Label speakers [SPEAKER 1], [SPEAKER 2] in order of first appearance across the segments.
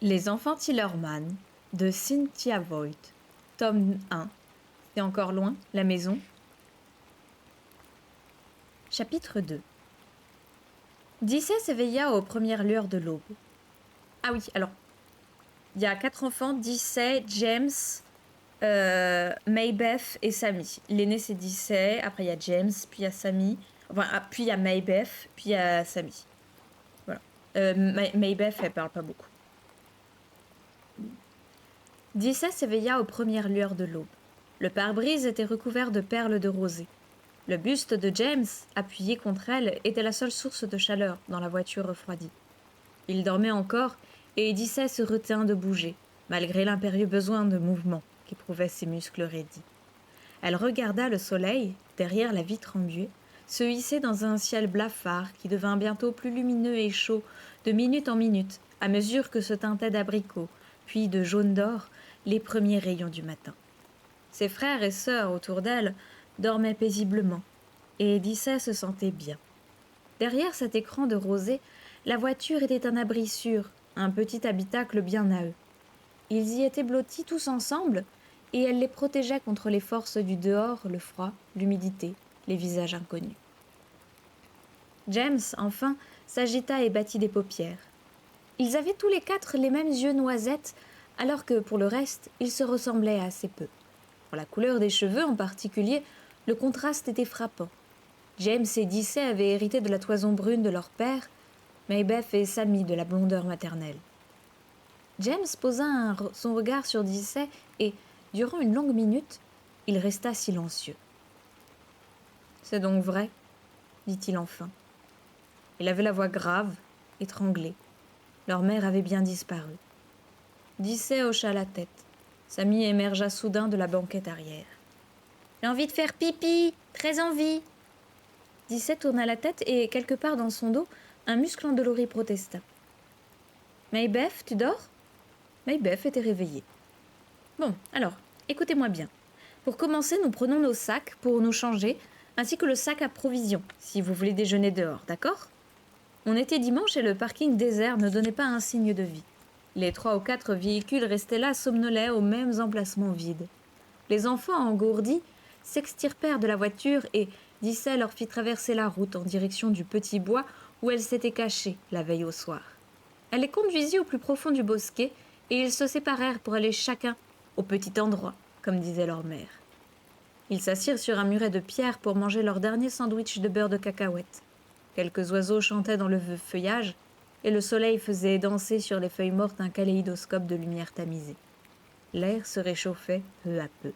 [SPEAKER 1] Les enfants Tillerman de Cynthia Voigt, tome 1. C'est encore loin, la maison. Chapitre 2. Dissay s'éveilla aux premières lueurs de l'aube. Ah oui, alors, il y a 4 enfants, Dissay, James, Maybeth et Sammy. L'aîné c'est Dissay, après il y a James, puis il y a Sammy, puis il y a Maybeth, puis il y a Sammy. Voilà. Maybeth, elle parle pas beaucoup. Dissay s'éveilla aux premières lueurs de l'aube. Le pare-brise était recouvert de perles de rosée. Le buste de James, appuyé contre elle, était la seule source de chaleur dans la voiture refroidie. Il dormait encore, et Dissay se retint de bouger, malgré l'impérieux besoin de mouvement qu'éprouvaient ses muscles raidis. Elle regarda le soleil, derrière la vitre embuée, se hisser dans un ciel blafard qui devint bientôt plus lumineux et chaud de minute en minute, à mesure que se teintaient d'abricots, puis de jaune d'or, les premiers rayons du matin. Ses frères et sœurs autour d'elle dormaient paisiblement, et Dissay se sentait bien. Derrière cet écran de rosée, la voiture était un abri sûr, un petit habitacle bien à eux. Ils y étaient blottis tous ensemble, et elle les protégeait contre les forces du dehors, le froid, l'humidité, les visages inconnus. James, enfin, s'agita et battit des paupières. Ils avaient tous les 4 les mêmes yeux noisettes, alors que, pour le reste, ils se ressemblaient assez peu. Pour la couleur des cheveux en particulier, le contraste était frappant. James et Dissay avaient hérité de la toison brune de leur père, Maybeth et Sammy de la blondeur maternelle. James posa son regard sur Dissay et, durant une longue minute, il resta silencieux. « C'est donc vrai ?» dit-il enfin. Il avait la voix grave, étranglée. Leur mère avait bien disparu. Dissay hocha la tête. Sammy émergea soudain de la banquette arrière. « J'ai envie de faire pipi, très envie !» Dissay tourna la tête et, quelque part dans son dos, un muscle endolori protesta. « Maybeth, tu dors ?» Maybeth était réveillée. « Bon, alors, écoutez-moi bien. Pour commencer, nous prenons nos sacs pour nous changer, ainsi que le sac à provisions, si vous voulez déjeuner dehors, d'accord ? » On était dimanche et le parking désert ne donnait pas un signe de vie. Les 3 ou 4 véhicules restaient là somnolents aux mêmes emplacements vides. Les enfants engourdis s'extirpèrent de la voiture et Dissay leur fit traverser la route en direction du petit bois où elle s'était cachée la veille au soir. Elle les conduisit au plus profond du bosquet et ils se séparèrent pour aller chacun au petit endroit, comme disait leur mère. Ils s'assirent sur un muret de pierre pour manger leur dernier sandwich de beurre de cacahuète. Quelques oiseaux chantaient dans le feuillage et le soleil faisait danser sur les feuilles mortes un kaléidoscope de lumière tamisée. L'air se réchauffait peu à peu.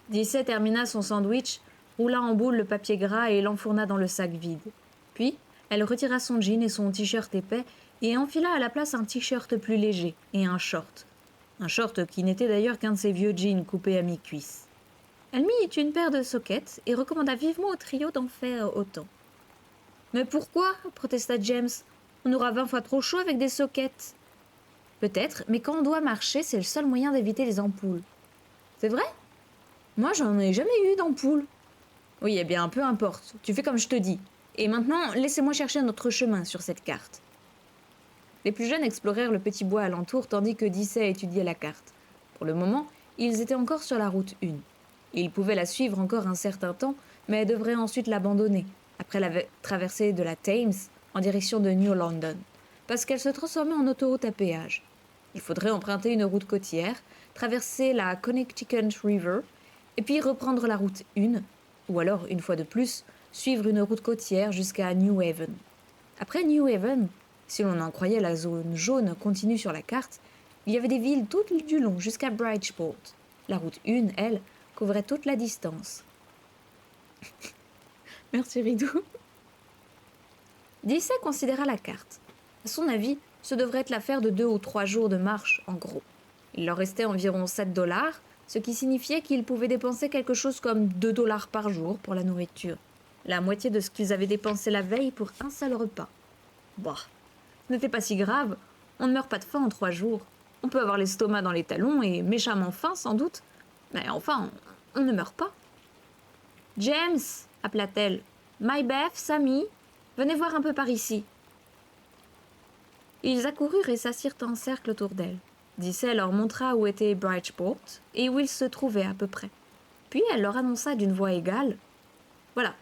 [SPEAKER 1] Dissay termina son sandwich, roula en boule le papier gras et l'enfourna dans le sac vide. Puis, elle retira son jean et son t-shirt épais et enfila à la place un t-shirt plus léger et un short. Un short qui n'était d'ailleurs qu'un de ses vieux jeans coupés à mi-cuisse. Elle mit une paire de soquettes et recommanda vivement au trio d'en faire autant. « Mais pourquoi ?» protesta James. « On aura 20 fois trop chaud avec des soquettes. »« Peut-être, mais quand on doit marcher, c'est le seul moyen d'éviter les ampoules. »« C'est vrai ? Moi, j'en ai jamais eu d'ampoule. »« Oui, eh bien, peu importe. Tu fais comme je te dis. Et maintenant, laissez-moi chercher notre chemin sur cette carte. » Les plus jeunes explorèrent le petit bois alentour tandis que Dissay étudiait la carte. Pour le moment, ils étaient encore sur la route 1. Ils pouvaient la suivre encore un certain temps, mais devraient ensuite l'abandonner, après la traversée de la Thames en direction de New London, parce qu'elle se transformait en autoroute à péage. Il faudrait emprunter une route côtière, traverser la Connecticut River, et puis reprendre la route 1, ou alors, une fois de plus, suivre une route côtière jusqu'à New Haven. Après New Haven, si l'on en croyait la zone jaune continue sur la carte, il y avait des villes tout du long jusqu'à Bridgeport. La route 1, elle, couvrait toute la distance. Merci Ridou. Dissay considéra la carte. À son avis, ce devrait être l'affaire de 2 ou 3 jours de marche, en gros. Il leur restait environ $7, ce qui signifiait qu'ils pouvaient dépenser quelque chose comme $2 par jour pour la nourriture. La moitié de ce qu'ils avaient dépensé la veille pour un seul repas. Bah, ce n'était pas si grave. On ne meurt pas de faim en 3 jours. On peut avoir l'estomac dans les talons et méchamment faim sans doute. Mais enfin, on ne meurt pas. « James !» appela-t-elle. « Maybeth, Sammy, venez voir un peu par ici. » Ils accoururent et s'assirent en cercle autour d'elle. Dissay leur montra où était Bridgeport et où ils se trouvaient à peu près. Puis elle leur annonça d'une voix égale « Voilà,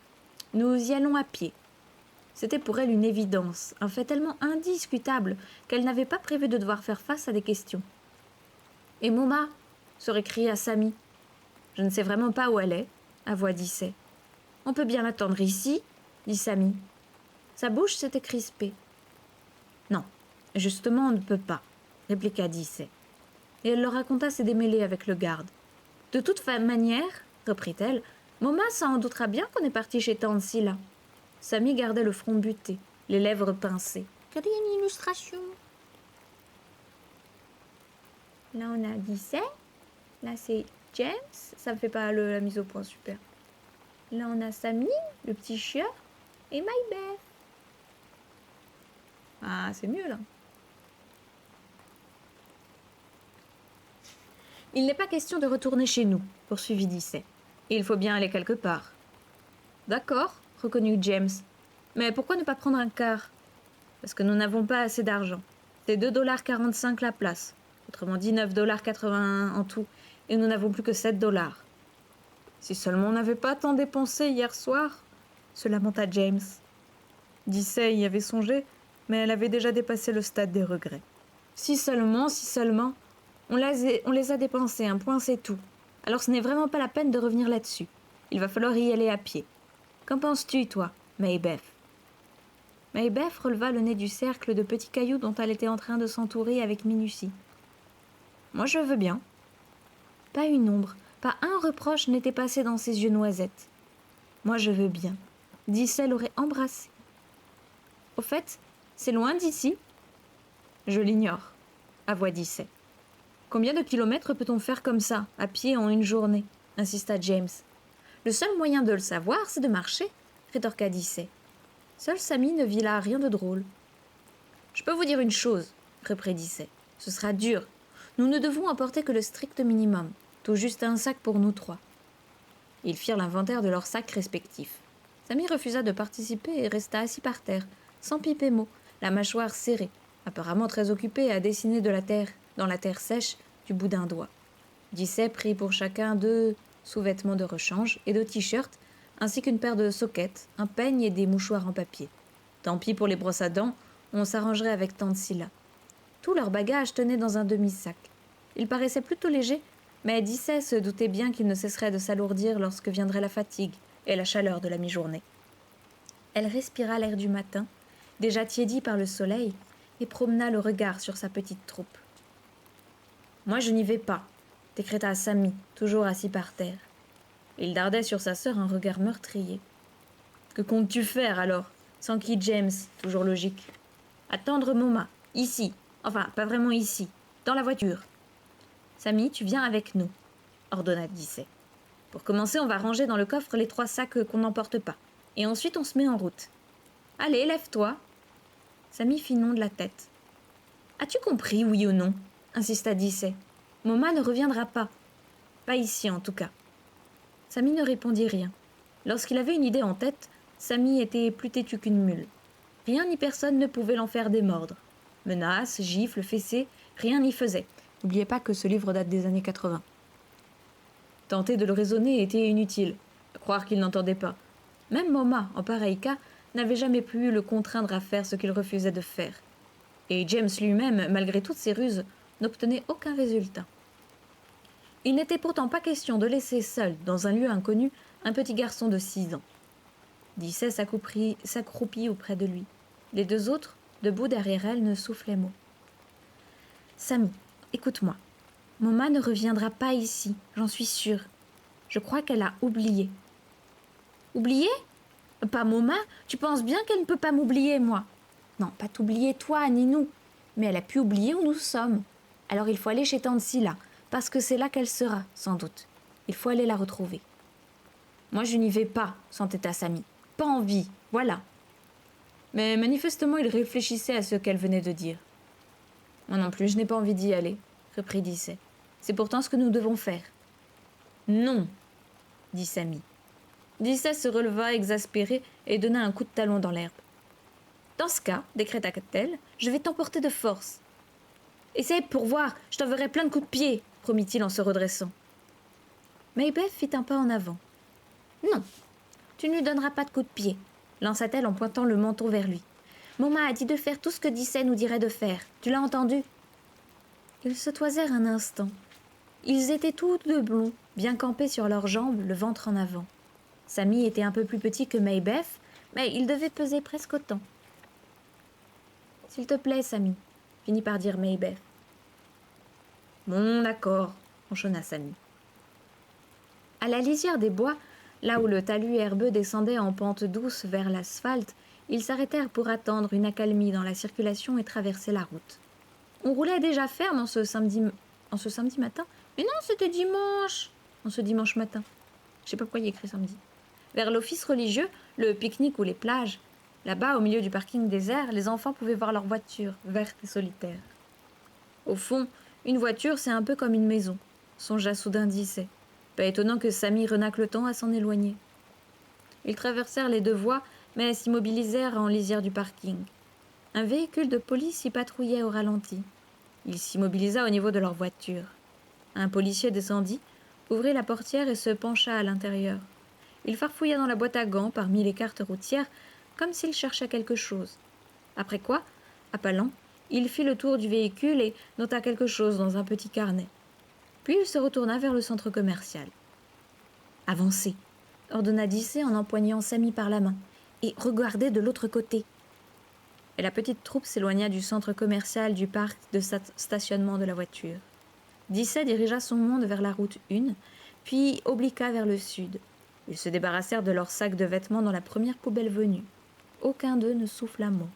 [SPEAKER 1] nous y allons à pied. » C'était pour elle une évidence, un fait tellement indiscutable qu'elle n'avait pas prévu de devoir faire face à des questions. « Et Moma ?» se récria Sammy. « Je ne sais vraiment pas où elle est, » avoua Dissay. « On peut bien l'attendre ici, » dit Sammy. Sa bouche s'était crispée. « Non, justement on ne peut pas, » répliqua Dissay. Et elle leur raconta ses démêlés avec le garde. « De toute manière, » reprit-elle, « Moma s'en doutera bien qu'on est parti chez Tante Scylla. » Sammy gardait le front buté, les lèvres pincées. « Regardez une illustration. » Là on a Dissay, là c'est James, ça me fait pas la mise au point, super. Là on a Sammy, le petit chien, et Maybeth. Ah, c'est mieux là. Il n'est pas question de retourner chez nous, poursuivit Dissay. Il faut bien aller quelque part. D'accord, reconnut James. Mais pourquoi ne pas prendre un quart? Parce que nous n'avons pas assez d'argent. C'est 2,45 $ la place. Autrement dit 9,81 $ en tout. Et nous n'avons plus que 7 $. Si seulement on n'avait pas tant dépensé hier soir, se lamenta James. Dissay y avait songé, mais elle avait déjà dépassé le stade des regrets. Si seulement, on les a dépensés, un point c'est tout. Alors ce n'est vraiment pas la peine de revenir là-dessus. Il va falloir y aller à pied. Qu'en penses-tu, toi, Maybeth? Maybeth releva le nez du cercle de petits cailloux dont elle était en train de s'entourer avec minutie. Moi je veux bien. Pas une ombre, pas un reproche n'était passé dans ses yeux noisettes. Moi je veux bien. Dissay l'aurait embrassé. Au fait, c'est loin d'ici? Je l'ignore, avoua Dissay. Combien de kilomètres peut-on faire comme ça, à pied en une journée? Insista James. Le seul moyen de le savoir, c'est de marcher, rétorqua Dissay. Seul Sammy ne vit là rien de drôle. Je peux vous dire une chose, reprit Dissay. Ce sera dur. Nous ne devons emporter que le strict minimum, tout juste un sac pour nous trois. Ils firent l'inventaire de leurs sacs respectifs. Sammy refusa de participer et resta assis par terre, sans piper mot, la mâchoire serrée, apparemment très occupé à dessiner de la terre, dans la terre sèche, du bout d'un doigt. Dissay prit pour chacun 2 sous-vêtements de rechange et 2 t-shirts, ainsi qu'une paire de soquettes, un peigne et des mouchoirs en papier. Tant pis pour les brosses à dents, on s'arrangerait avec Tante Scylla. Tout leur bagage tenait dans un demi-sac. Il paraissait plutôt léger, mais Dissay se doutait bien qu'il ne cesserait de s'alourdir lorsque viendrait la fatigue et la chaleur de la mi-journée. Elle respira l'air du matin, déjà tiédi par le soleil, et promena le regard sur sa petite troupe. « Moi, je n'y vais pas », décréta Sammy, toujours assis par terre. Il dardait sur sa sœur un regard meurtrier. « Que comptes-tu faire, alors ?» s'enquit James, toujours logique. « Attendre Moma, ici. Enfin, pas vraiment ici. Dans la voiture. »« Sammy, tu viens avec nous, » ordonna Dissay. « Pour commencer, on va ranger dans le coffre les 3 sacs qu'on n'emporte pas. Et ensuite, on se met en route. Allez, lève-toi. » Sammy fit non de la tête. « As-tu compris, oui ou non ?» insista Dissay. « Moma ne reviendra pas. Pas ici, en tout cas. » Sammy ne répondit rien. Lorsqu'il avait une idée en tête, Sammy était plus têtu qu'une mule. Rien ni personne ne pouvait l'en faire démordre. Menaces, gifles, fessées, rien n'y faisait. N'oubliez pas que ce livre date des années 80. Tenter de le raisonner était inutile, à croire qu'il n'entendait pas. Même Moma, en pareil cas, n'avait jamais pu le contraindre à faire ce qu'il refusait de faire. Et James lui-même, malgré toutes ses ruses, n'obtenait aucun résultat. Il n'était pourtant pas question de laisser seul, dans un lieu inconnu, un petit garçon de 6 ans. Dissay s'accroupit auprès de lui. Les 2 autres, debout derrière elle, ne soufflaient mot. « Sammy, écoute-moi. Moma ne reviendra pas ici, j'en suis sûre. Je crois qu'elle a oublié. »« Oublié ? Pas Moma ? Tu penses bien qu'elle ne peut pas m'oublier, moi ? Non, pas t'oublier toi, ni nous. Mais elle a pu oublier où nous sommes. Alors il faut aller chez Tante Scylla, parce que c'est là qu'elle sera, sans doute. Il faut aller la retrouver. »« Moi, je n'y vais pas, » s'entêta Sammy. « Pas envie, voilà. » Mais manifestement, il réfléchissait à ce qu'elle venait de dire. « Moi non plus, je n'ai pas envie d'y aller, » reprit Dissay. « C'est pourtant ce que nous devons faire. »« Non, » dit Sammy. Dissay se releva exaspéré et donna un coup de talon dans l'herbe. Dans ce cas, décréta-t-elle, je vais t'emporter de force. Essaye pour voir, je t'enverrai plein de coups de pied, promit-il en se redressant. Maybeth fit un pas en avant. Non, tu ne lui donneras pas de coups de pied, lança-t-elle en pointant le menton vers lui. Maman a dit de faire tout ce que Dissay nous dirait de faire. Tu l'as entendu? Ils se toisèrent un instant. Ils étaient tous deux blonds, bien campés sur leurs jambes, le ventre en avant. Sammy était un peu plus petit que Maybeth, mais il devait peser presque autant. « S'il te plaît, Sammy », finit par dire Maybeth. « Bon, d'accord », enchonna Sammy. À la lisière des bois, là où le talus herbeux descendait en pente douce vers l'asphalte, ils s'arrêtèrent pour attendre une accalmie dans la circulation et traverser la route. On roulait déjà ferme en ce samedi matin. Mais non, c'était dimanche. En ce dimanche matin. Je sais pas pourquoi il y a écrit samedi. Vers l'office religieux, le pique-nique ou les plages. Là-bas, au milieu du parking désert, les enfants pouvaient voir leur voiture, verte et solitaire. Au fond, une voiture, c'est un peu comme une maison, songea soudain Dissay. Pas étonnant que Sammy renaque le temps à s'en éloigner. Ils traversèrent les deux voies, mais s'immobilisèrent en lisière du parking. Un véhicule de police y patrouillait au ralenti. Il s'immobilisa au niveau de leur voiture. Un policier descendit, ouvrit la portière et se pencha à l'intérieur. Il farfouilla dans la boîte à gants parmi les cartes routières, comme s'il cherchait quelque chose. Après quoi, appelant, il fit le tour du véhicule et nota quelque chose dans un petit carnet. Puis il se retourna vers le centre commercial. « Avancez !» ordonna Dissay en empoignant Sammy par la main. « Et regardez de l'autre côté !» Et la petite troupe s'éloigna du centre commercial du parc de stationnement de la voiture. Dissay dirigea son monde vers la route 1, puis obliqua vers le sud. Ils se débarrassèrent de leurs sacs de vêtements dans la première poubelle venue. Aucun d'eux ne souffla un mot.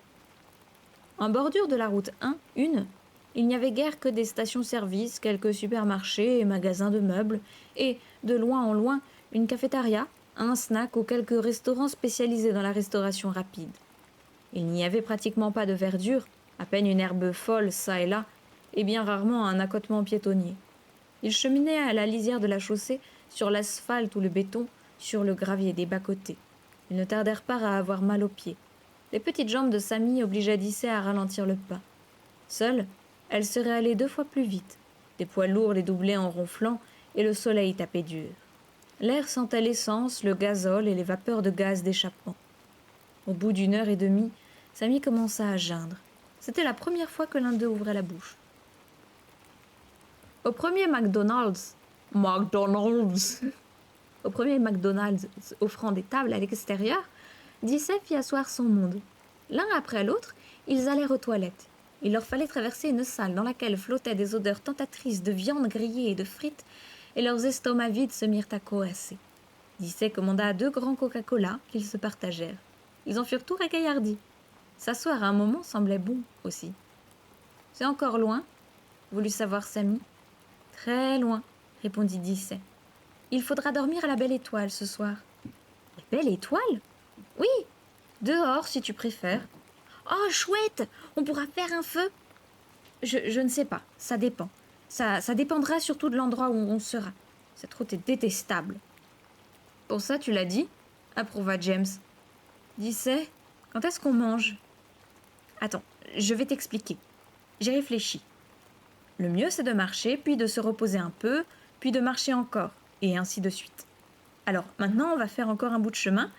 [SPEAKER 1] En bordure de la route 1, il n'y avait guère que des stations-service, quelques supermarchés et magasins de meubles, et, de loin en loin, une cafétéria, un snack ou quelques restaurants spécialisés dans la restauration rapide. Il n'y avait pratiquement pas de verdure, à peine une herbe folle çà et là, et bien rarement un accotement piétonnier. Ils cheminaient à la lisière de la chaussée, sur l'asphalte ou le béton, sur le gravier des bas-côtés. Ils ne tardèrent pas à avoir mal aux pieds. Les petites jambes de Sammy obligeaient Dissay à ralentir le pas. Seule, elle serait allée 2 fois plus vite. Des poids lourds les doublaient en ronflant, et le soleil tapait dur. L'air sentait l'essence, le gazole et les vapeurs de gaz d'échappement. Au bout d'1 heure et demie, Sammy commença à geindre. C'était la première fois que l'un d'eux ouvrait la bouche. Au premier McDonald's offrant des tables à l'extérieur, Dissay fit asseoir son monde. L'un après l'autre, ils allèrent aux toilettes. Il leur fallait traverser une salle dans laquelle flottaient des odeurs tentatrices de viande grillée et de frites, et leurs estomacs vides se mirent à coasser. Dissay commanda 2 grands Coca-Cola qu'ils se partagèrent. Ils en furent tout régaillardis. S'asseoir à un moment semblait bon aussi. « C'est encore loin ?» voulut savoir Sammy. « Très loin, » répondit Dissay. « Il faudra dormir à la Belle Étoile ce soir. »« La Belle Étoile ?»« Oui, dehors si tu préfères. »« Oh, chouette, on pourra faire un feu ?» Je ne sais pas, ça dépend. Ça dépendra surtout de l'endroit où on sera. Cette route est détestable. »« Pour ça, tu l'as dit ?» approuva James. « Dissay, quand est-ce qu'on mange ?»« Attends, je vais t'expliquer. J'ai réfléchi. Le mieux, c'est de marcher, puis de se reposer un peu, puis de marcher encore, et ainsi de suite. Alors, maintenant, on va faire encore un bout de chemin,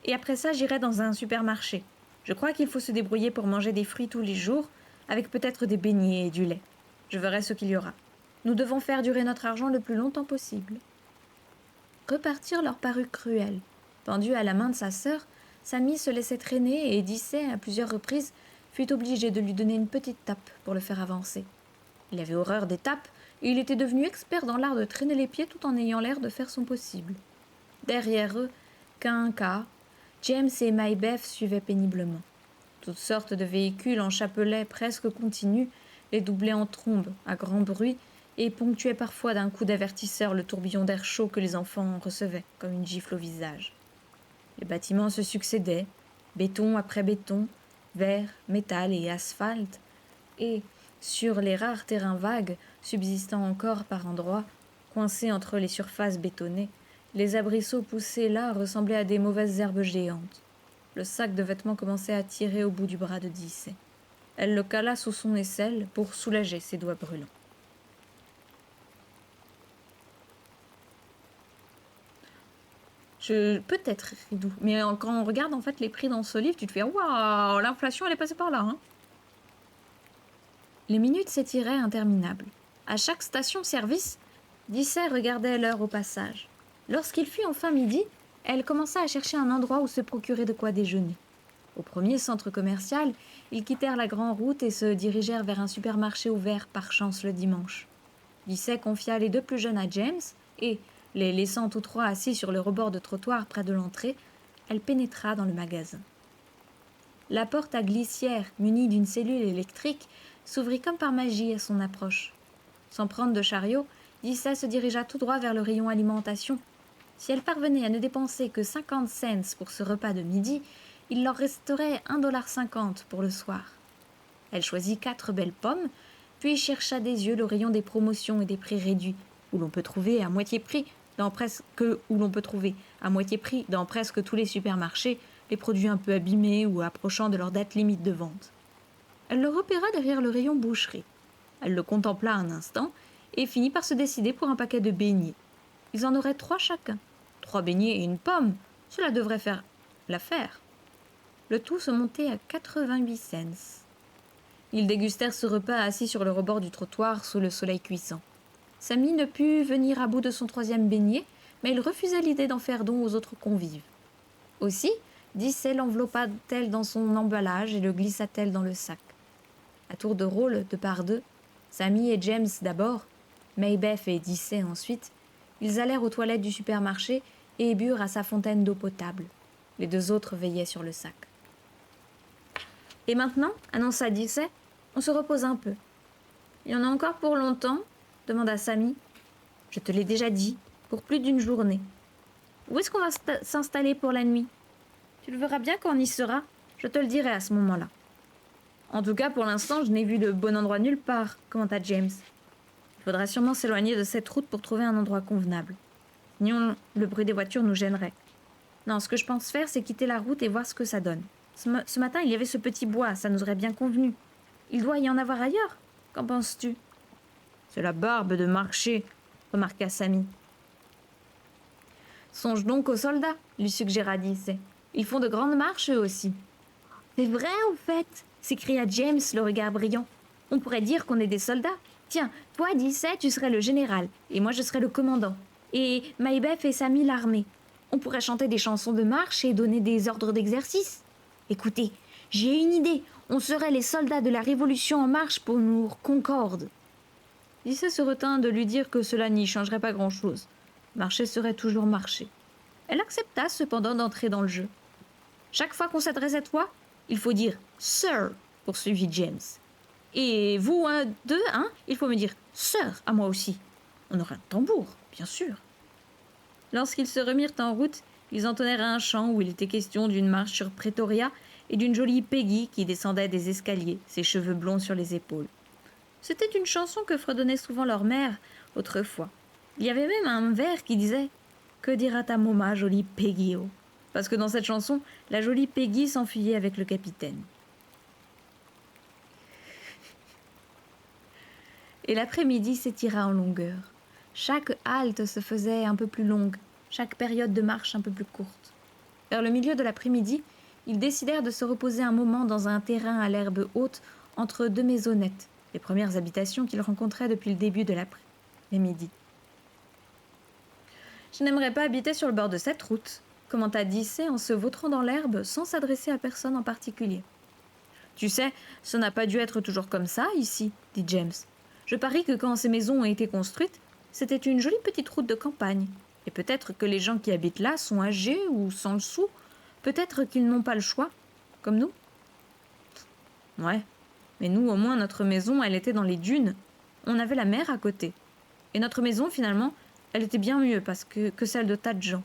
[SPEAKER 1] et après ça, j'irai dans un supermarché. Je crois qu'il faut se débrouiller pour manger des fruits tous les jours, avec peut-être des beignets et du lait. Je verrai ce qu'il y aura. Nous devons faire durer notre argent le plus longtemps possible. » Repartir leur parut cruel. Pendu à la main de sa sœur, Sammy se laissait traîner et Dissay, à plusieurs reprises, fut obligé de lui donner une petite tape pour le faire avancer. Il avait horreur des tapes et il était devenu expert dans l'art de traîner les pieds tout en ayant l'air de faire son possible. Derrière eux, qu'un cas, James et Maybeth suivaient péniblement. Toutes sortes de véhicules en chapelet presque continu les doublaient en trombe, à grand bruit, et ponctuaient parfois d'un coup d'avertisseur le tourbillon d'air chaud que les enfants recevaient, comme une gifle au visage. Les bâtiments se succédaient, béton après béton, verre, métal et asphalte, et, sur les rares terrains vagues, subsistant encore par endroits, coincés entre les surfaces bétonnées, les arbrisseaux poussés là ressemblaient à des mauvaises herbes géantes. Le sac de vêtements commençait à tirer au bout du bras de Dissay. Elle le cala sous son aisselle pour soulager ses doigts brûlants. Peut-être, Ridou, mais quand on regarde en fait les prix dans ce livre, tu te fais « Waouh, l'inflation elle est passée par là hein !» Les minutes s'étiraient interminables. À chaque station-service, Dissay regardait l'heure au passage. Lorsqu'il fut enfin midi, elle commença à chercher un endroit où se procurer de quoi déjeuner. Au premier centre commercial, ils quittèrent la grande route et se dirigèrent vers un supermarché ouvert par chance le dimanche. Dissay confia les deux plus jeunes à James et, les laissant tous trois assis sur le rebord de trottoir près de l'entrée, elle pénétra dans le magasin. La porte à glissière, munie d'une cellule électrique, s'ouvrit comme par magie à son approche. Sans prendre de chariot, Dissay se dirigea tout droit vers le rayon alimentation. Si elle parvenait à ne dépenser que 50 cents pour ce repas de midi, il leur resterait 1,50 $ pour le soir. Elle choisit 4 belles pommes, puis chercha des yeux le rayon des promotions et des prix réduits, où l'on peut trouver à moitié prix dans presque tous les supermarchés les produits un peu abîmés ou approchant de leur date limite de vente. Elle le repéra derrière le rayon boucherie. Elle le contempla un instant et finit par se décider pour un paquet de beignets. Ils en auraient 3 chacun. 3 beignets et une pomme, cela devrait faire l'affaire. Le tout se montait à 88 cents. Ils dégustèrent ce repas assis sur le rebord du trottoir sous le soleil cuisant. Samy ne put venir à bout de son 3e beignet, mais il refusa l'idée d'en faire don aux autres convives. Aussi, Dissay l'enveloppa-t-elle dans son emballage et le glissa-t-elle dans le sac. À tour de rôle, de par deux, Samy et James d'abord, Maybeth et Dissay ensuite, ils allèrent aux toilettes du supermarché et burent à sa fontaine d'eau potable. Les 2 autres veillaient sur le sac. « Et maintenant, annonça Dissay, on se repose un peu. »« Il y en a encore pour longtemps ?» demanda Samy. « Je te l'ai déjà dit, pour plus d'une journée. »« Où est-ce qu'on va s'installer pour la nuit ?»« Tu le verras bien quand on y sera, je te le dirai à ce moment-là. »« En tout cas, pour l'instant, je n'ai vu de bon endroit nulle part, » commenta James. « Il faudra sûrement s'éloigner de cette route pour trouver un endroit convenable. Sinon, le bruit des voitures nous gênerait. Non, ce que je pense faire, c'est quitter la route et voir ce que ça donne. Ce matin, il y avait ce petit bois, ça nous aurait bien convenu. Il doit y en avoir ailleurs. Qu'en penses-tu ? » « C'est la barbe de marcher, » remarqua Samy. « Songe donc aux soldats, » lui suggéra Dissay. « Ils font de grandes marches eux aussi. »« C'est vrai, au fait !» s'écria James, le regard brillant. « On pourrait dire qu'on est des soldats. Tiens, toi, Dissay, tu serais le général, et moi je serais le commandant. Et Maybeth et Samy l'armée. On pourrait chanter des chansons de marche et donner des ordres d'exercice. Écoutez, j'ai une idée. On serait les soldats de la Révolution en marche pour nous concorde. » Dissay se retint de lui dire que cela n'y changerait pas grand-chose. Marcher serait toujours marcher. Elle accepta cependant d'entrer dans le jeu. « Chaque fois qu'on s'adresse à toi, il faut dire « Sir », poursuivit James. « Et vous, il faut me dire « Sir » à moi aussi. On aura un tambour, bien sûr. » Lorsqu'ils se remirent en route, ils entonnèrent un chant où il était question d'une marche sur Pretoria et d'une jolie Peggy qui descendait des escaliers, ses cheveux blonds sur les épaules. C'était une chanson que fredonnait souvent leur mère autrefois. Il y avait même un vers qui disait « Que dira ta môma, jolie Peggy oh ?» Parce que dans cette chanson, la jolie Peggy s'enfuyait avec le capitaine. Et l'après-midi s'étira en longueur. Chaque halte se faisait un peu plus longue, chaque période de marche un peu plus courte. Vers le milieu de l'après-midi, ils décidèrent de se reposer un moment dans un terrain à l'herbe haute entre 2 maisonnettes, les premières habitations qu'ils rencontraient depuis le début de l'après-midi. « Je n'aimerais pas habiter sur le bord de cette route », commenta Dissay en se vautrant dans l'herbe sans s'adresser à personne en particulier. « Tu sais, ça n'a pas dû être toujours comme ça, ici, » dit James. « Je parie que quand ces maisons ont été construites, c'était une jolie petite route de campagne. Et peut-être que les gens qui habitent là sont âgés ou sans le sou. Peut-être qu'ils n'ont pas le choix, comme nous. » Ouais, mais nous, au moins, notre maison, elle était dans les dunes. On avait la mer à côté. Et notre maison, finalement, elle était bien mieux que celle de tas de gens.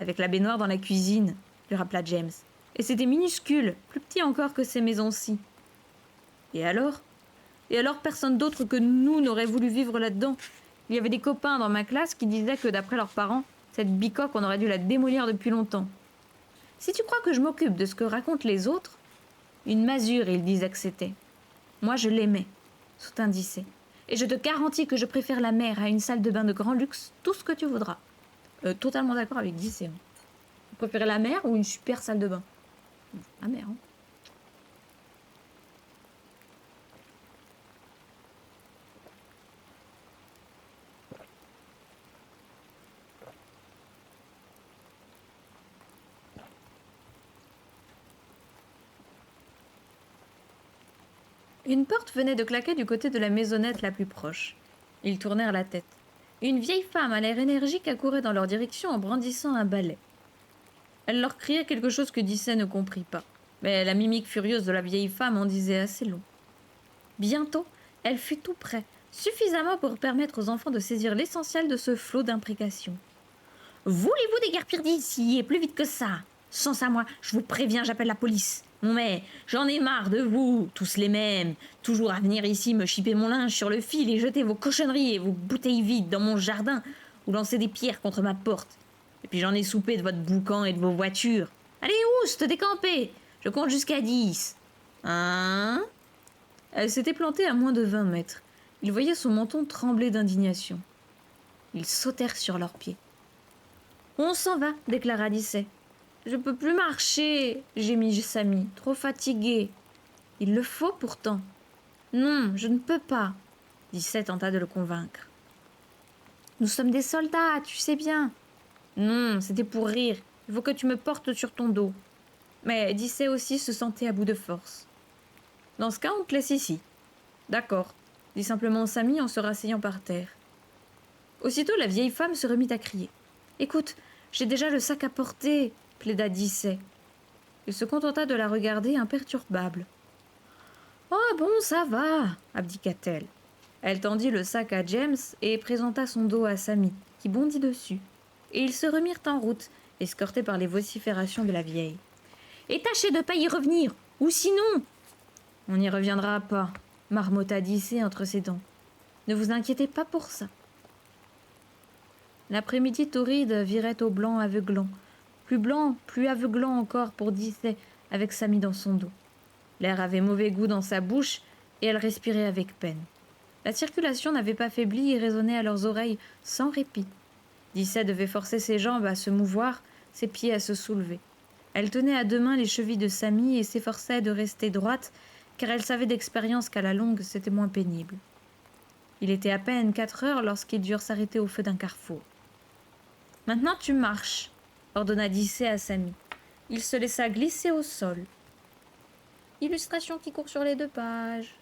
[SPEAKER 1] Avec la baignoire dans la cuisine, lui rappela James. Et c'était minuscule, plus petit encore que ces maisons-ci. Et alors, personne d'autre que nous n'aurait voulu vivre là-dedans. Il y avait des copains dans ma classe qui disaient que d'après leurs parents, cette bicoque, on aurait dû la démolir depuis longtemps. Si tu crois que je m'occupe de ce que racontent les autres, une masure, il disait que c'était. Moi, je l'aimais, soutint Dicey. Et je te garantis que je préfère la mer à une salle de bain de grand luxe, tout ce que tu voudras. Totalement d'accord avec Dicey. Vous préférez la mer ou une super salle de bain? La mer, hein. Une porte venait de claquer du côté de la maisonnette la plus proche. Ils tournèrent la tête. Une vieille femme à l'air énergique accourait dans leur direction en brandissant un balai. Elle leur criait quelque chose que Dicey ne comprit pas, mais la mimique furieuse de la vieille femme en disait assez long. Bientôt, elle fut tout près, suffisamment pour permettre aux enfants de saisir l'essentiel de ce flot d'imprécations. « Voulez-vous déguerpir d'ici et plus vite que ça? Sans ça, moi, je vous préviens, j'appelle la police. Non mais, j'en ai marre de vous, tous les mêmes, toujours à venir ici me chipper mon linge sur le fil et jeter vos cochonneries et vos bouteilles vides dans mon jardin ou lancer des pierres contre ma porte. Et puis j'en ai soupé de votre boucan et de vos voitures. Allez, oust, décampez, je compte jusqu'à 10. Hein ?» Elle s'était plantée à moins de 20 mètres. Ils voyaient son menton trembler d'indignation. Ils sautèrent sur leurs pieds. « On s'en va, déclara Dicey. « Je peux plus marcher, gémit Samy, trop fatigué. Il le faut pourtant. »« Non, je ne peux pas. » Dicey tenta de le convaincre. « Nous sommes des soldats, tu sais bien. »« Non, c'était pour rire. Il faut que tu me portes sur ton dos. » Mais Dicey aussi se sentait à bout de force. « Dans ce cas, on te laisse ici. »« D'accord, » dit simplement Samy en se rasseyant par terre. Aussitôt, la vieille femme se remit à crier. « Écoute, j'ai déjà le sac à porter, » plaida Dicey. Il se contenta de la regarder imperturbable. « Oh bon, ça va, » abdiqua-t-elle. Elle tendit le sac à James et présenta son dos à Samy, qui bondit dessus. Et ils se remirent en route, escortés par les vociférations de la vieille. « Et tâchez de ne pas y revenir, ou sinon… » « On n'y reviendra pas, » marmotta Dicey entre ses dents. « Ne vous inquiétez pas pour ça. » L'après-midi torride virait au blanc aveuglant. Plus aveuglant encore pour Dicey, avec Samy dans son dos. L'air avait mauvais goût dans sa bouche, et elle respirait avec peine. La circulation n'avait pas faibli et résonnait à leurs oreilles sans répit. Dicey devait forcer ses jambes à se mouvoir, ses pieds à se soulever. Elle tenait à deux mains les chevilles de Samy et s'efforçait de rester droite, car elle savait d'expérience qu'à la longue, c'était moins pénible. Il était à peine 4 heures lorsqu'ils durent s'arrêter au feu d'un carrefour. « Maintenant tu marches », ordonna Dicey à Samy. Il se laissa glisser au sol. Illustration qui court sur les 2 pages.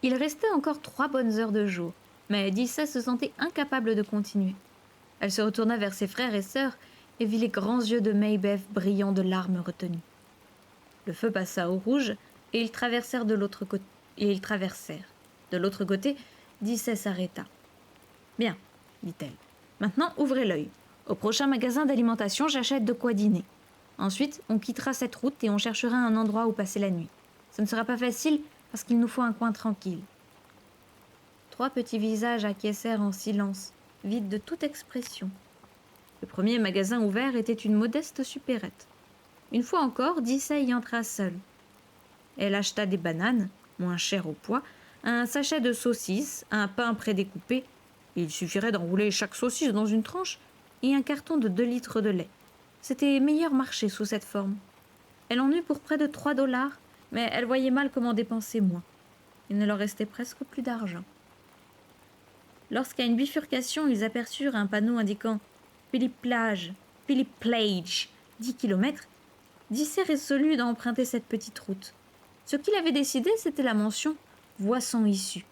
[SPEAKER 1] Il restait encore 3 bonnes heures de jour, mais Dicey se sentait incapable de continuer. Elle se retourna vers ses frères et sœurs et vit les grands yeux de Maybeth brillant de larmes retenues. Le feu passa au rouge et ils traversèrent de l'autre côté. De l'autre côté, Dicey s'arrêta. « Bien, dit-elle. Maintenant, ouvrez l'œil. Au prochain magasin d'alimentation, j'achète de quoi dîner. Ensuite, on quittera cette route et on cherchera un endroit où passer la nuit. Ce ne sera pas facile parce qu'il nous faut un coin tranquille. » 3 petits visages acquiescèrent en silence, vides de toute expression. Le premier magasin ouvert était une modeste supérette. Une fois encore, Dicey y entra seule. Elle acheta des bananes, moins chères au poids, un sachet de saucisses, un pain prédécoupé, il suffirait d'enrouler chaque saucisse dans une tranche, et un carton de 2 litres de lait. C'était meilleur marché sous cette forme. Elle en eut pour près de 3 $, mais elle voyait mal comment dépenser moins. Il ne leur restait presque plus d'argent. Lorsqu'à une bifurcation, ils aperçurent un panneau indiquant « Philip Plage, 10 kilomètres », Dicey résolut d'emprunter cette petite route. Ce qu'il avait décidé, c'était la mention « voie sans issue ».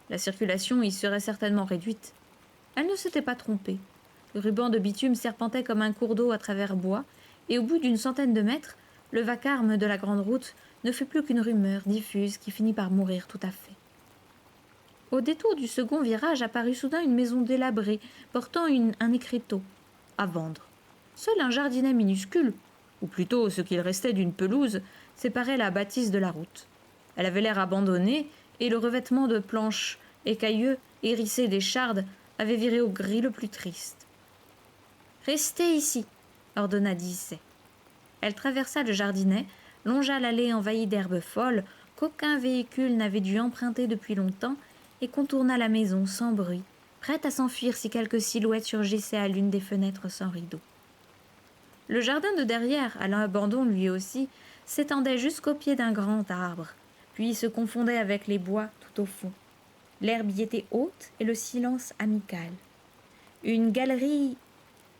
[SPEAKER 1] La circulation y serait certainement réduite. Elle ne s'était pas trompée. Le ruban de bitume serpentait comme un cours d'eau à travers bois, et au bout d'une centaine de mètres, le vacarme de la grande route ne fut plus qu'une rumeur diffuse qui finit par mourir tout à fait. Au détour du second virage apparut soudain une maison délabrée, portant un écriteau. à vendre. Seul un jardinet minuscule, ou plutôt ce qu'il restait d'une pelouse, séparait la bâtisse de la route. Elle avait l'air abandonnée, et le revêtement de planches écailleux, hérissé d'échardes, avait viré au gris le plus triste. « Restez ici !» ordonna Dicey. Elle traversa le jardinet, longea l'allée envahie d'herbes folles qu'aucun véhicule n'avait dû emprunter depuis longtemps et contourna la maison sans bruit, prête à s'enfuir si quelque silhouette surgissait à l'une des fenêtres sans rideau. Le jardin de derrière, à l'abandon lui aussi, s'étendait jusqu'au pied d'un grand arbre, puis se confondait avec les bois tout au fond. L'herbe y était haute et le silence amical. Une galerie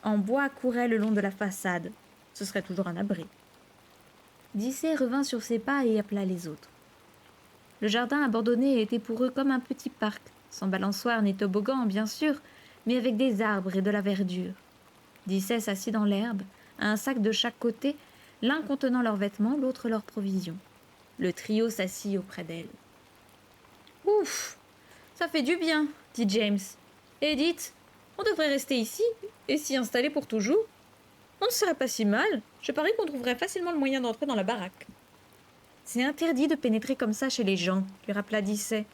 [SPEAKER 1] en bois courait le long de la façade. Ce serait toujours un abri. Dicey revint sur ses pas et appela les autres. Le jardin abandonné était pour eux comme un petit parc, sans balançoire ni toboggan, bien sûr, mais avec des arbres et de la verdure. Dicey s'assit dans l'herbe, un sac de chaque côté, l'un contenant leurs vêtements, l'autre leurs provisions. Le trio s'assit auprès d'elle. « Ouf, ça fait du bien, » dit James. « Edith, on devrait rester ici et s'y installer pour toujours. On ne serait pas si mal. Je parie qu'on trouverait facilement le moyen d'entrer dans la baraque. » « C'est interdit de pénétrer comme ça chez les gens, » lui rappela Dicey.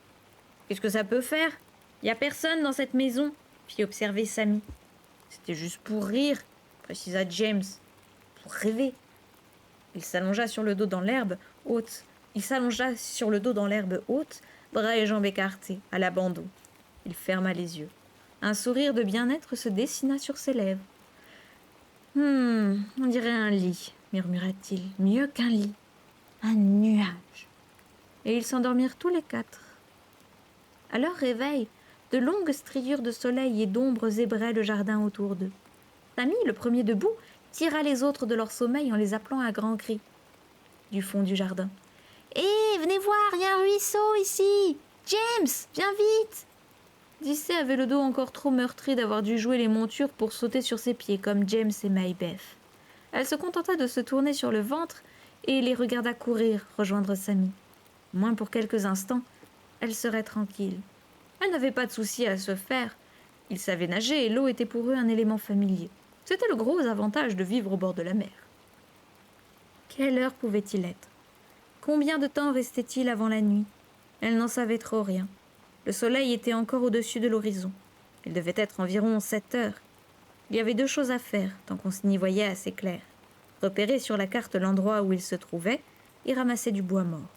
[SPEAKER 1] « Qu'est-ce que ça peut faire ? Il n'y a personne dans cette maison, » fit observer Sammy. « C'était juste pour rire, » précisa James. « Pour rêver. » Il s'allongea sur le dos dans l'herbe haute, bras et jambes écartés, à l'abandon. Il ferma les yeux. Un sourire de bien-être se dessina sur ses lèvres. « On dirait un lit, » murmura-t-il. « Mieux qu'un lit. Un nuage. » Et ils s'endormirent tous les quatre. À leur réveil, de longues striures de soleil et d'ombre zébraient le jardin autour d'eux. Sammy, le premier debout, tira les autres de leur sommeil en les appelant à grands cris. Du fond du jardin. « Hé, venez voir, il y a un ruisseau ici! James, viens vite !» Dicey avait le dos encore trop meurtri d'avoir dû jouer les montures pour sauter sur ses pieds comme James et Maybeth. Elle se contenta de se tourner sur le ventre et les regarda courir, rejoindre Sammy. Au moins pour quelques instants, elle serait tranquille. Elle n'avait pas de souci à se faire. Ils savaient nager et l'eau était pour eux un élément familier. C'était le gros avantage de vivre au bord de la mer. Quelle heure pouvait-il être ? Combien de temps restait-il avant la nuit ? Elle n'en savait trop rien. Le soleil était encore au-dessus de l'horizon. Il devait être environ 7 heures. Il y avait 2 choses à faire, tant qu'on n'y voyait assez clair. Repérer sur la carte l'endroit où il se trouvait et ramasser du bois mort.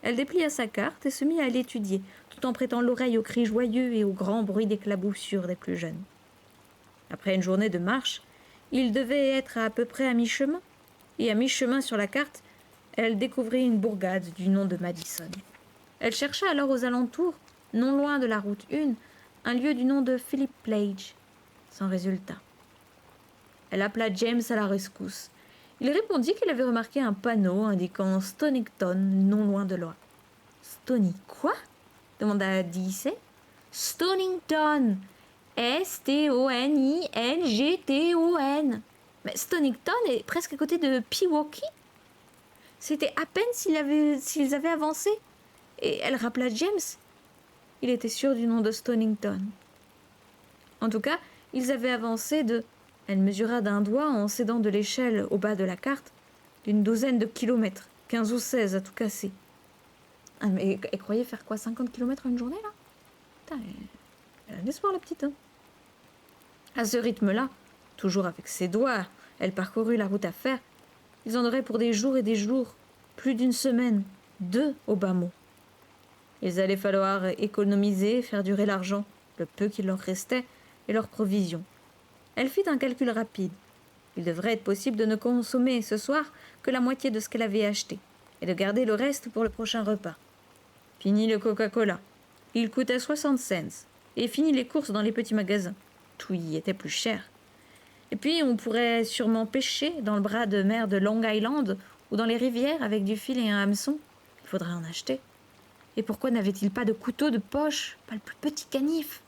[SPEAKER 1] Elle déplia sa carte et se mit à l'étudier, tout en prêtant l'oreille aux cris joyeux et aux grands bruits d'éclaboussure des plus jeunes. Après une journée de marche, il devait être à peu près à mi-chemin, et à mi-chemin sur la carte, elle découvrit une bourgade du nom de Madison. Elle chercha alors aux alentours, non loin de la route 1, un lieu du nom de Philip Plage, sans résultat. Elle appela James à la rescousse. Il répondit qu'il avait remarqué un panneau indiquant Stonington, non loin de là. « Stony quoi ?» demanda Dicey. « Stonington, Stonington. Mais Stonington est presque à côté de Pewaukee. » C'était à peine s'ils avaient avancé. Et elle rappela James. Il était sûr du nom de Stonington. En tout cas, ils avaient avancé de... Elle mesura d'un doigt, en s'aidant de l'échelle au bas de la carte, d'une 12aine de kilomètres, 15 ou 16 à tout casser. Ah, mais elle croyait faire quoi, 50 kilomètres en une journée, là ? Putain, elle a l'espoir, la petite. Hein. À ce rythme-là, toujours avec ses doigts, elle parcourut la route à faire. Ils en auraient pour des jours et des jours, plus d'une semaine, 2 au bas mot. Il allait falloir économiser, faire durer l'argent, le peu qu'il leur restait, et leurs provisions. Elle fit un calcul rapide. Il devrait être possible de ne consommer ce soir que la moitié de ce qu'elle avait acheté, et de garder le reste pour le prochain repas. Fini le Coca-Cola. Il coûtait 60 cents, et fini les courses dans les petits magasins. Tout y était plus cher. Et puis on pourrait sûrement pêcher dans le bras de mer de Long Island ou dans les rivières avec du fil et un hameçon. Il faudrait en acheter. Et pourquoi n'avait-il pas de couteau de poche, pas le plus petit canif ?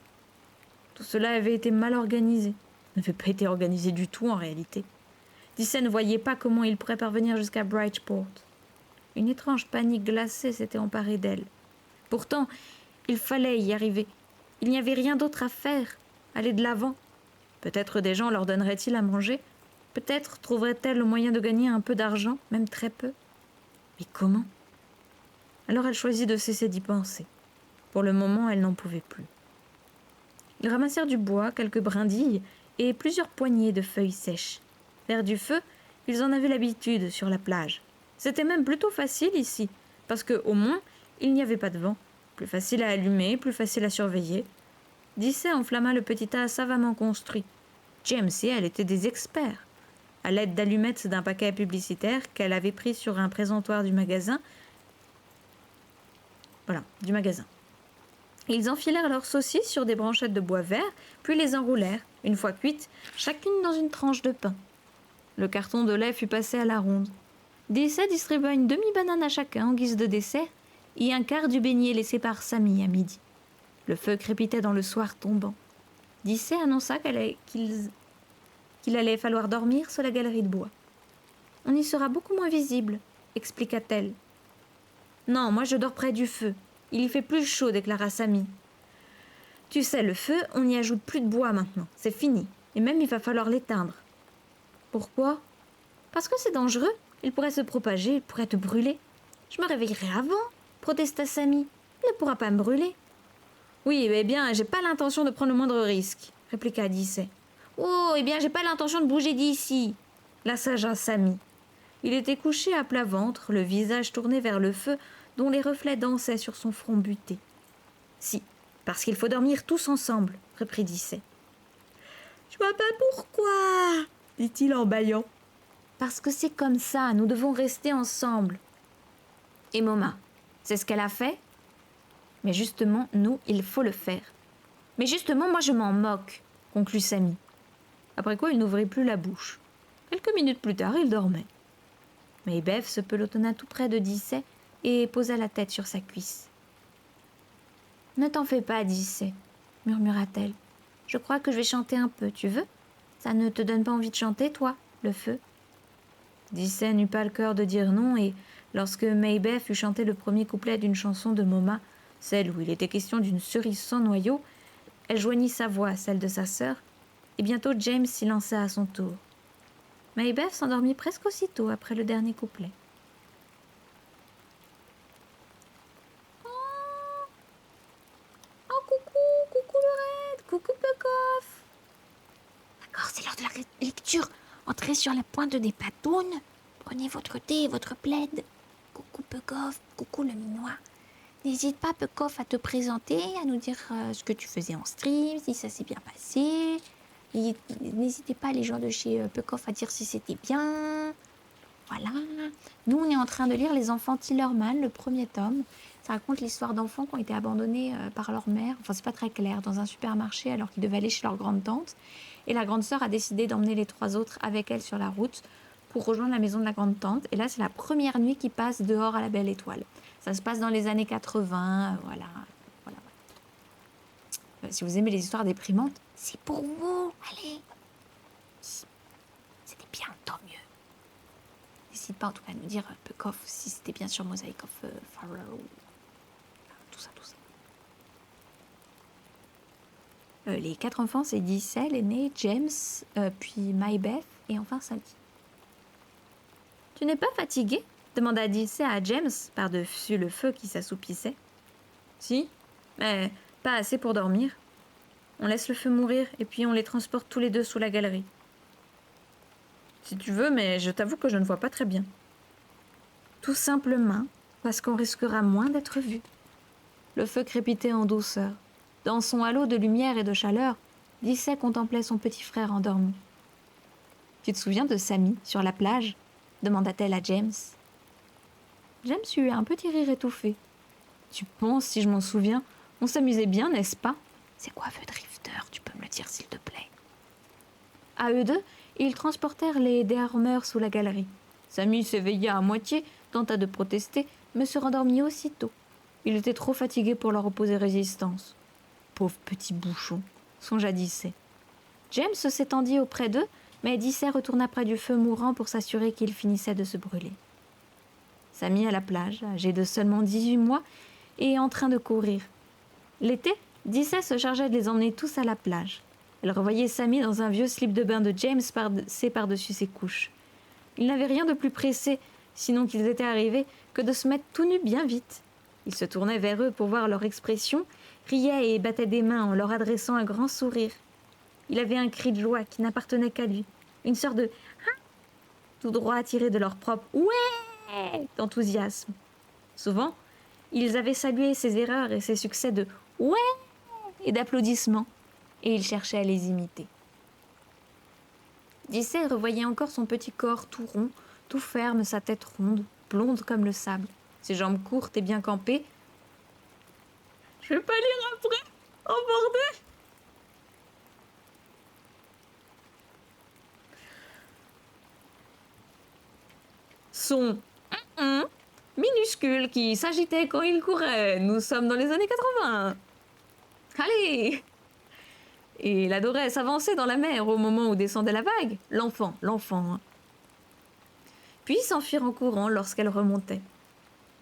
[SPEAKER 1] Tout cela avait été mal organisé. N'avait pas été organisé du tout en réalité. Dicey ne voyait pas comment il pourrait parvenir jusqu'à Bridgeport. Une étrange panique glacée s'était emparée d'elle. Pourtant, il fallait y arriver. Il n'y avait rien d'autre à faire. Aller de l'avant. Peut-être des gens leur donneraient-ils à manger. Peut-être trouverait-elle le moyen de gagner un peu d'argent, même très peu. Mais comment? Alors elle choisit de cesser d'y penser. Pour le moment, elle n'en pouvait plus. Ils ramassèrent du bois, quelques brindilles et plusieurs poignées de feuilles sèches. Faire du feu, ils en avaient l'habitude sur la plage. C'était même plutôt facile ici, parce qu'au moins, il n'y avait pas de vent. Plus facile à allumer, plus facile à surveiller. Dicey enflamma le petit tas savamment construit. James et elle étaient des experts. À l'aide d'allumettes d'un paquet publicitaire qu'elle avait pris sur un présentoir du magasin. Ils enfilèrent leurs saucisses sur des branchettes de bois vert, puis les enroulèrent, une fois cuites, chacune dans une tranche de pain. Le carton de lait fut passé à la ronde. Dicey distribua une demi-banane à chacun en guise de dessert et un quart du beignet laissé par Sammy à midi. Le feu crépitait dans le soir tombant. Dicey annonça qu'il allait falloir dormir sur la galerie de bois. « On y sera beaucoup moins visible », expliqua-t-elle. « Non, moi je dors près du feu. Il y fait plus chaud, déclara Sammy. « Tu sais, le feu, on n'y ajoute plus de bois maintenant. C'est fini. Et même il va falloir l'éteindre. »« Pourquoi ?»« Parce que c'est dangereux. Il pourrait se propager, il pourrait te brûler. »« Je me réveillerai avant, » protesta Sammy. « Il ne pourra pas me brûler. »« Oui, eh bien, j'ai pas l'intention de prendre le moindre risque, » répliqua Dicey. « Oh, eh bien, j'ai pas l'intention de bouger d'ici, » l'assagea Sammy. Il était couché à plat ventre, le visage tourné vers le feu, dont les reflets dansaient sur son front buté. « Si, parce qu'il faut dormir tous ensemble, » reprit Dicey. « Je vois pas pourquoi, » dit-il en bâillant. « Parce que c'est comme ça, nous devons rester ensemble. » Et Moma, c'est ce qu'elle a fait ? Mais justement, nous, il faut le faire. Mais justement, moi je m'en moque, conclut Sammy. Après quoi, il n'ouvrit plus la bouche. Quelques minutes plus tard, il dormait. Maybeth se pelotonna tout près de Dicey et posa la tête sur sa cuisse. « Ne t'en fais pas, Dicey, » murmura-t-elle. « Je crois que je vais chanter un peu, tu veux ? Ça ne te donne pas envie de chanter, toi, le feu ?» Dicey n'eut pas le cœur de dire non, et lorsque Maybeth eut chanté le premier couplet d'une chanson de Moma, celle où il était question d'une cerise sans noyau, elle joignit sa voix à celle de sa sœur, et bientôt James s'y lança à son tour. Maybeth s'endormit presque aussitôt après le dernier couplet. Oh, coucou Lorette, coucou Puck-Off.
[SPEAKER 2] D'accord, c'est l'heure de la lecture. Entrez sur la pointe des patounes. Prenez votre thé et votre plaid. Coucou Puck-Off, coucou le minois. N'hésite pas, Puck-Off, à te présenter, à nous dire ce que tu faisais en stream, si ça s'est bien passé. Et n'hésitez pas, les gens de chez Puck-Off, à dire si c'était bien. Voilà. Nous, on est en train de lire Les Enfants Tillerman, le premier tome. Ça raconte l'histoire d'enfants qui ont été abandonnés par leur mère. Enfin, c'est pas très clair, dans un supermarché alors qu'ils devaient aller chez leur grande tante. Et la grande sœur a décidé d'emmener les 3 autres avec elle sur la route pour rejoindre la maison de la grande tante. Et là, c'est la première nuit qu'ils passent dehors à la belle étoile. Ça se passe dans les années 80, voilà. Si vous aimez les histoires déprimantes, c'est pour vous. Allez. C'était bien, tant mieux.
[SPEAKER 1] N'hésite pas en tout cas à nous dire Puck-Off si c'était bien sur Mosaic of Pharaoh. Tout ça. Les 4 enfants, c'est Dicey, l'aîné, James, puis Maybeth et enfin Sally. « Tu n'es pas fatigué ?» demanda Dicey à James par-dessus le feu qui s'assoupissait. « Si, mais pas assez pour dormir. On laisse le feu mourir et puis on les transporte tous les 2 sous la galerie. »« Si tu veux, mais je t'avoue que je ne vois pas très bien. »« Tout simplement parce qu'on risquera moins d'être vu. » Le feu crépitait en douceur. Dans son halo de lumière et de chaleur, Dicey contemplait son petit frère endormi. « Tu te souviens de Sammy sur la plage ?» demanda-t-elle à James. James eut un petit rire étouffé. « Tu penses, si je m'en souviens, on s'amusait bien, n'est-ce pas ?»«
[SPEAKER 2] C'est quoi, feu drifter ? Tu peux me le dire, s'il te plaît ?»
[SPEAKER 1] À eux 2, ils transportèrent les Déarmeurs sous la galerie. Sammy s'éveilla à moitié, tenta de protester, mais se rendormit aussitôt. Il était trop fatigué pour leur opposer résistance. Pauvre petit bouchon, songea Dicey. James s'étendit auprès d'eux, mais Dicey retourna près du feu mourant pour s'assurer qu'il finissait de se brûler. Sammy à la plage, âgé de seulement 18 mois, et en train de courir. L'été, Dicey se chargeait de les emmener tous à la plage. Elle revoyait Sammy dans un vieux slip de bain de James par-dessus ses couches. Il n'avait rien de plus pressé, sinon qu'ils étaient arrivés, que de se mettre tout nus bien vite. Il se tournait vers eux pour voir leur expression, riait et battait des mains en leur adressant un grand sourire. Il avait un cri de joie qui n'appartenait qu'à lui, une sorte de « ah » tout droit tiré de leur propre « ouais » d'enthousiasme. Souvent, ils avaient salué ses erreurs et ses succès de « ouais » et d'applaudissements, et il cherchait à les imiter. Dicey revoyait encore son petit corps tout rond, tout ferme, sa tête ronde, blonde comme le sable, ses jambes courtes et bien campées. « Je vais pas lire après, oh bordel !» Son minuscule qui s'agitait quand il courait. Nous sommes dans les années 80. Allez! Et il adorait s'avancer dans la mer au moment où descendait la vague. L'enfant. Puis s'enfuir en courant lorsqu'elle remontait.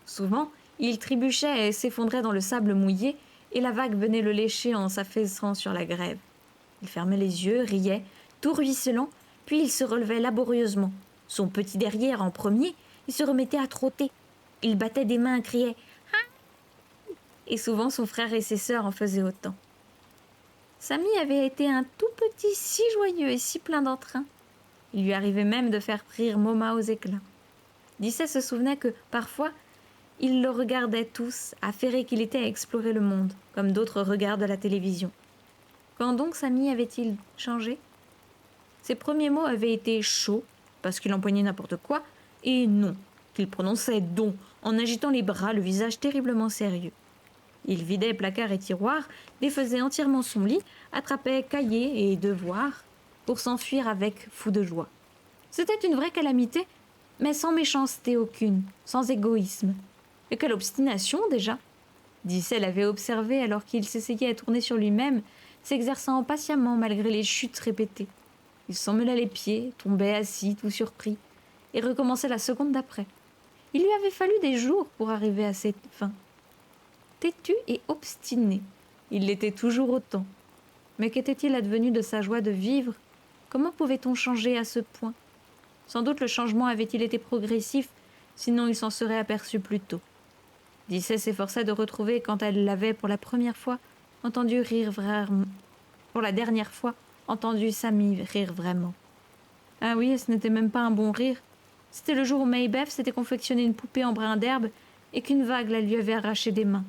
[SPEAKER 1] Souvent, il trébuchait et s'effondrait dans le sable mouillé, et la vague venait le lécher en s'affaissant sur la grève. Il fermait les yeux, riait, tout ruisselant, puis il se relevait laborieusement. Son petit derrière en premier, il se remettait à trotter. Il battait des mains, criait « ah !» Et souvent son frère et ses sœurs en faisaient autant. Sammy avait été un tout petit si joyeux et si plein d'entrain. Il lui arrivait même de faire rire Moma aux éclats. Dicey se souvenait que, parfois, ils le regardaient tous, affairés qu'il était à explorer le monde, comme d'autres regardent la télévision. Quand donc Sammy avait-il changé ? Ses premiers mots avaient été chauds, parce qu'il empoignait n'importe quoi, et non, qu'il prononçait don, en agitant les bras, le visage terriblement sérieux. Il vidait placards et tiroirs, défaisait entièrement son lit, attrapait cahiers et devoirs, pour s'enfuir avec fou de joie. C'était une vraie calamité, mais sans méchanceté aucune, sans égoïsme. Et quelle obstination déjà ! Dicey l'avait observé alors qu'il s'essayait à tourner sur lui-même, s'exerçant patiemment malgré les chutes répétées. Il s'emmêlait les pieds, tombait assis, tout surpris, et recommençait la seconde d'après. Il lui avait fallu des jours pour arriver à cette fin. Têtu et obstiné, il l'était toujours autant. Mais qu'était-il advenu de sa joie de vivre ? Comment pouvait-on changer à ce point ? Sans doute le changement avait-il été progressif, sinon il s'en serait aperçu plus tôt. Dicey s'efforçait de retrouver quand elle l'avait pour la première fois entendu rire vraiment. Pour la dernière fois, entendu Sammy rire vraiment. Ah oui, et ce n'était même pas un bon rire. C'était le jour où Maybeth s'était confectionné une poupée en brin d'herbe et qu'une vague la lui avait arraché des mains.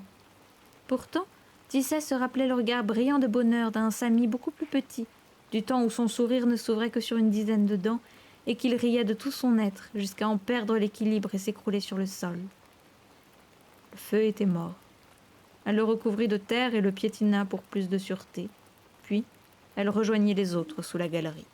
[SPEAKER 1] Pourtant, Dicey se rappelait le regard brillant de bonheur d'un Sammy beaucoup plus petit, du temps où son sourire ne s'ouvrait que sur une dizaine de dents et qu'il riait de tout son être jusqu'à en perdre l'équilibre et s'écrouler sur le sol. Le feu était mort. Elle le recouvrit de terre et le piétina pour plus de sûreté. Puis, elle rejoignit les autres sous la galerie.